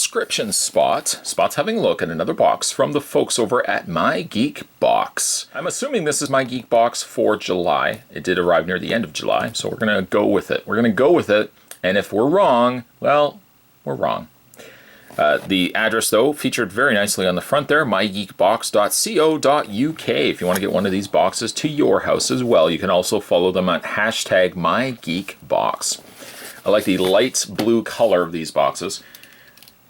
subscription spot. Spot's having a look at another box from the folks over at My Geek Box. I'm assuming this is My Geek Box for July. It did arrive near the end of July, so we're gonna go with it. We're gonna go with it, and if we're wrong, well, we're wrong. The address, though, featured very nicely on the front there, mygeekbox.co.uk. If you want to get one of these boxes to your house as well, you can also follow them at hashtag MyGeekBox. I like the light blue color of these boxes.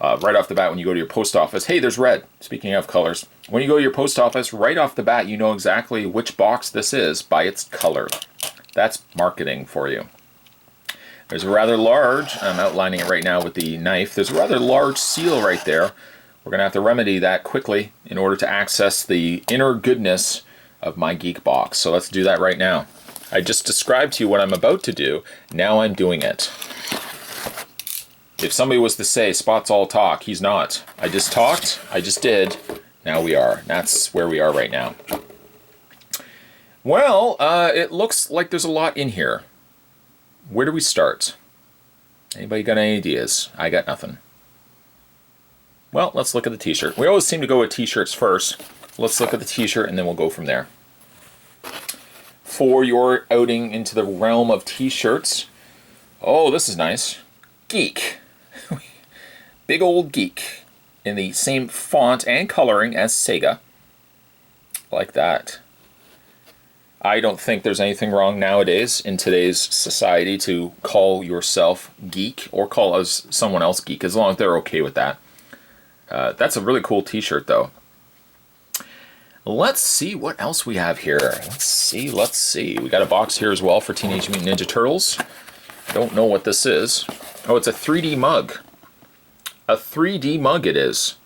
Right off the bat, when you go to your post office, hey, there's red. Speaking of colors, when you go to your post office, right off the bat, you know exactly which box this is by its color. That's marketing for you. There's a rather large, I'm outlining it right now with the knife, there's a rather large seal right there. We're going to have to remedy that quickly in order to access the inner goodness of My Geek Box. So let's do that right now. I just described to you what I'm about to do, now I'm doing it. If somebody was to say, Spot's all talk, he's not. I just talked, I just did, now we are. That's where we are right now. Well, it looks like there's a lot in here. Where do we start? Anybody got any ideas? I got nothing. Well, let's look at the t-shirt. We always seem to go with t-shirts first. Let's look at the t-shirt and then we'll go from there. For your outing into the realm of t-shirts, oh, this is nice. Geek. Big old geek. In the same font and coloring as Sega. Like that. I don't think there's anything wrong nowadays in today's society to call yourself geek or call someone else geek, as long as they're okay with that. That's a really cool t-shirt, though. Let's see what else we have here. Let's see. We got a box here as well for Teenage Mutant Ninja Turtles. Don't know what this is. Oh, it's a 3D mug. A 3D mug it is.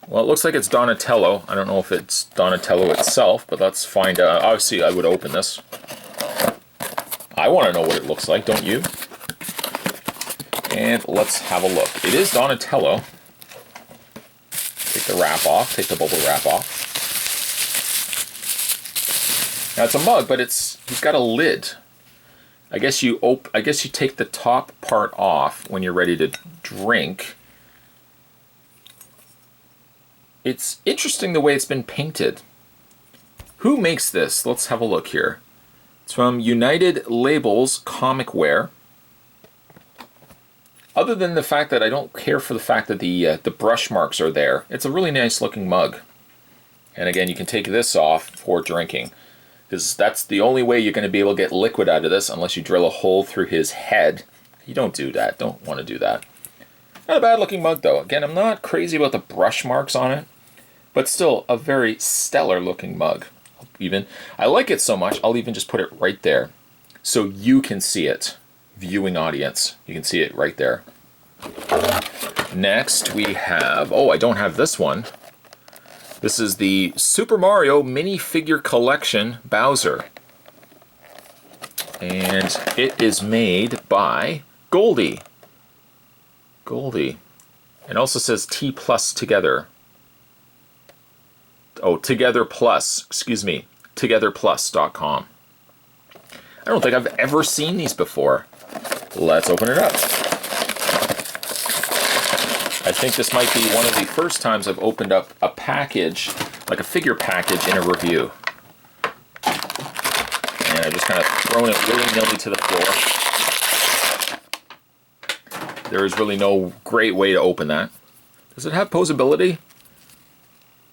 Well, it looks like it's Donatello. I don't know if it's Donatello itself, but let's find out. Obviously, I would open this. I want to know what it looks like, don't you? And let's have a look. It is Donatello. Take the wrap off. Take the bubble wrap off. Now, it's a mug, but he's got a lid. I guess you take the top part off when you're ready to drink. It's interesting the way it's been painted. Who makes this? Let's have a look here. It's from United Labels Comic Wear. Other than the fact that I don't care for the fact that the brush marks are there, it's a really nice looking mug. And again, you can take this off for drinking, because that's the only way you're going to be able to get liquid out of this unless you drill a hole through his head. You don't do that. Don't want to do that. Not a bad looking mug though. Again, I'm not crazy about the brush marks on it, but still a very stellar looking mug. I like it so much, I'll even just put it right there so you can see it. Viewing audience, you can see it right there. Next we have, oh, I don't have this one. This is the Super Mario Minifigure Collection Bowser. And it is made by Goldie. Goldie. It also says T plus together. Oh, Together Plus, excuse me. Togetherplus.com. I don't think I've ever seen these before. Let's open it up. I think this might be one of the first times I've opened up a package, like a figure package, in a review. And I just kind of thrown it willy-nilly to the floor. There is really no great way to open that. Does it have posability?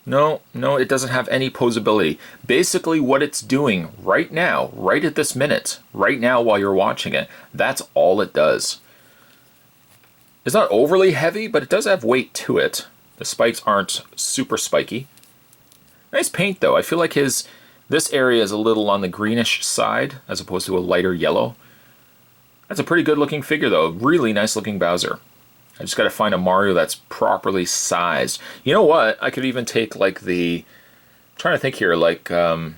No, it doesn't have any posability. Basically what it's doing right now, right at this minute, right now while you're watching it, that's all it does. It's not overly heavy, but it does have weight to it. The spikes aren't super spiky. Nice paint though. I feel like this area is a little on the greenish side as opposed to a lighter yellow. That's a pretty good looking figure though. Really nice looking Bowser. I just got to find a Mario that's properly sized. You know what? I could even take like I'm trying to think here, like the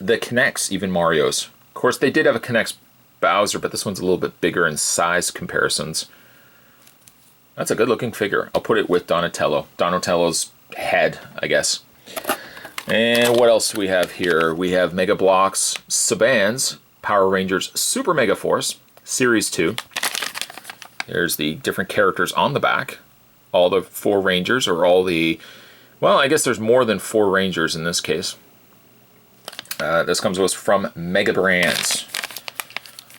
K'NEX even Marios. Of course, they did have a K'NEX Bowser, but this one's a little bit bigger in size comparisons. That's a good looking figure. I'll put it with Donatello. Donatello's head, I guess. And what else do we have here? We have Megabloks Saban's Power Rangers Super Mega Force Series 2. There's the different characters on the back. all the 4 Rangers, or all the, well, I guess there's more than 4 Rangers in this case. This comes to us from Mega Brands.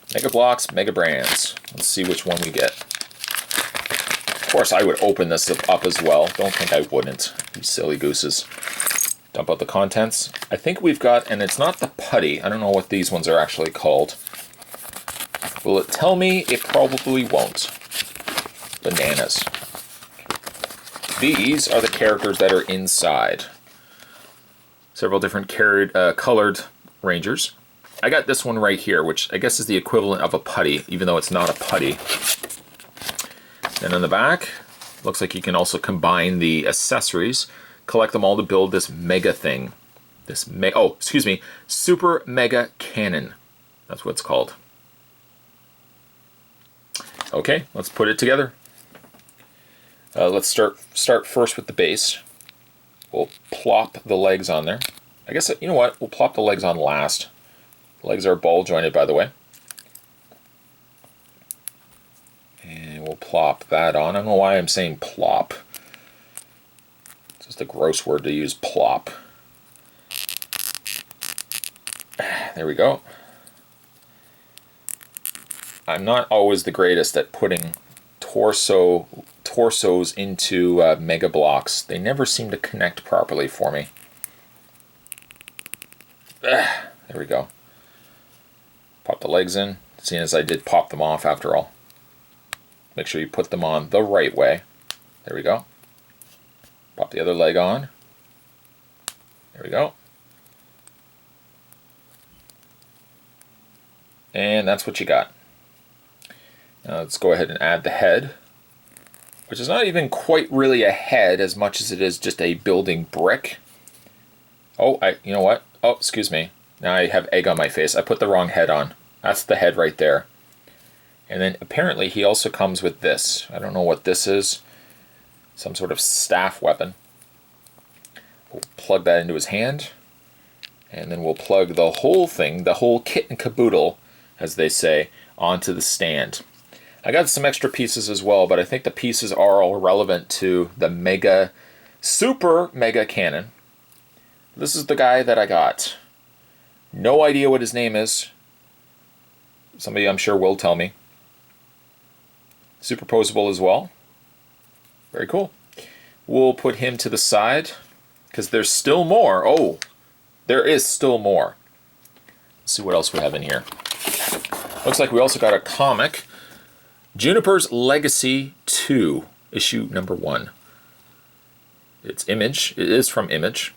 Megabloks, Mega Brands. Let's see which one we get. Of course, I would open this up as well. Don't think I wouldn't, you silly gooses. Dump out the contents. I think we've got, and it's not the putty. I don't know what these ones are actually called. Will it tell me? It probably won't. Bananas. These are the characters that are inside. Several different colored Rangers. I got this one right here, which I guess is the equivalent of a putty, even though it's not a putty. Then on the back, looks like you can also combine the accessories, collect them all to build this mega thing. Super Mega Cannon. That's what it's called. Okay, let's put it together. Let's start first with the base. We'll plop the legs on there. I guess, you know what, we'll plop the legs on last. The legs are ball jointed, by the way. And we'll plop that on. I don't know why I'm saying plop. It's just a gross word to use, plop. There we go. I'm not always the greatest at putting torsos into Megabloks. They never seem to connect properly for me. There we go. Pop the legs in, seeing as I did pop them off after all. Make sure you put them on the right way. There we go. Pop the other leg on. There we go. And that's what you got. Now let's go ahead and add the head, which is not even quite really a head as much as it is just a building brick. Oh, you know what? Oh, excuse me. Now I have egg on my face. I put the wrong head on. That's the head right there. And then apparently he also comes with this. I don't know what this is. Some sort of staff weapon. We'll plug that into his hand. And then we'll plug the whole thing, the whole kit and caboodle, as they say, onto the stand. I got some extra pieces as well, but I think the pieces are all relevant to the Super Mega Cannon. This is the guy that I got. No idea what his name is. Somebody I'm sure will tell me. Superposable as well. Very cool. We'll put him to the side because there's still more. Oh, there is still more. Let's see what else we have in here. Looks like we also got a comic. Juniper's Legacy 2, issue number 1. It's Image. It is from Image.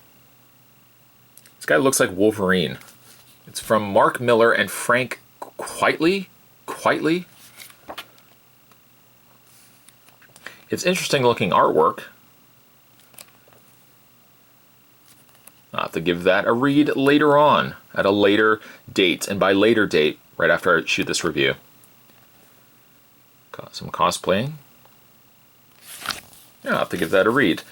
This guy looks like Wolverine. It's from Mark Miller and Frank Quitely. It's interesting looking artwork. I'll have to give that a read later on, at a later date. And by later date, right after I shoot this review. Got some cosplaying. Yeah, I'll have to give that a read.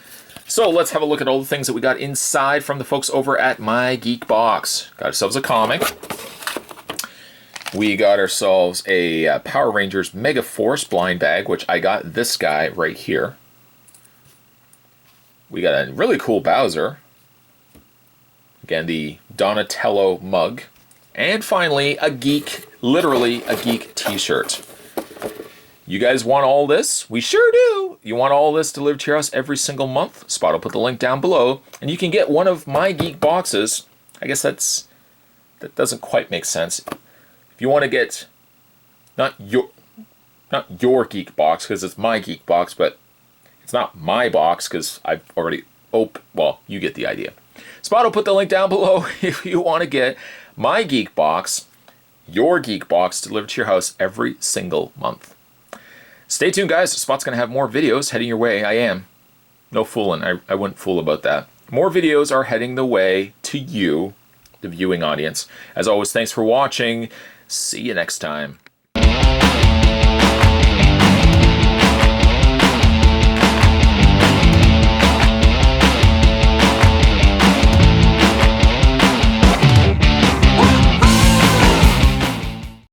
So let's have a look at all the things that we got inside from the folks over at My Geek Box. Got ourselves a comic. We got ourselves a Power Rangers Mega Force blind bag, which I got this guy right here. We got a really cool Bowser. Again, the Donatello mug. And finally, a geek, literally a geek t-shirt. You guys want all this? We sure do. You want all this delivered to your house every single month? Spot will put the link down below. And you can get one of my geek boxes. I guess that doesn't quite make sense. If you want to get, not your geek box, because it's my geek box, but it's not my box, because I've already well, you get the idea. Spot will put the link down below if you want to get my geek box, your geek box, delivered to your house every single month. Stay tuned, guys. Spot's going to have more videos heading your way. I am. No fooling. I wouldn't fool about that. More videos are heading the way to you, the viewing audience. As always, thanks for watching. See you next time.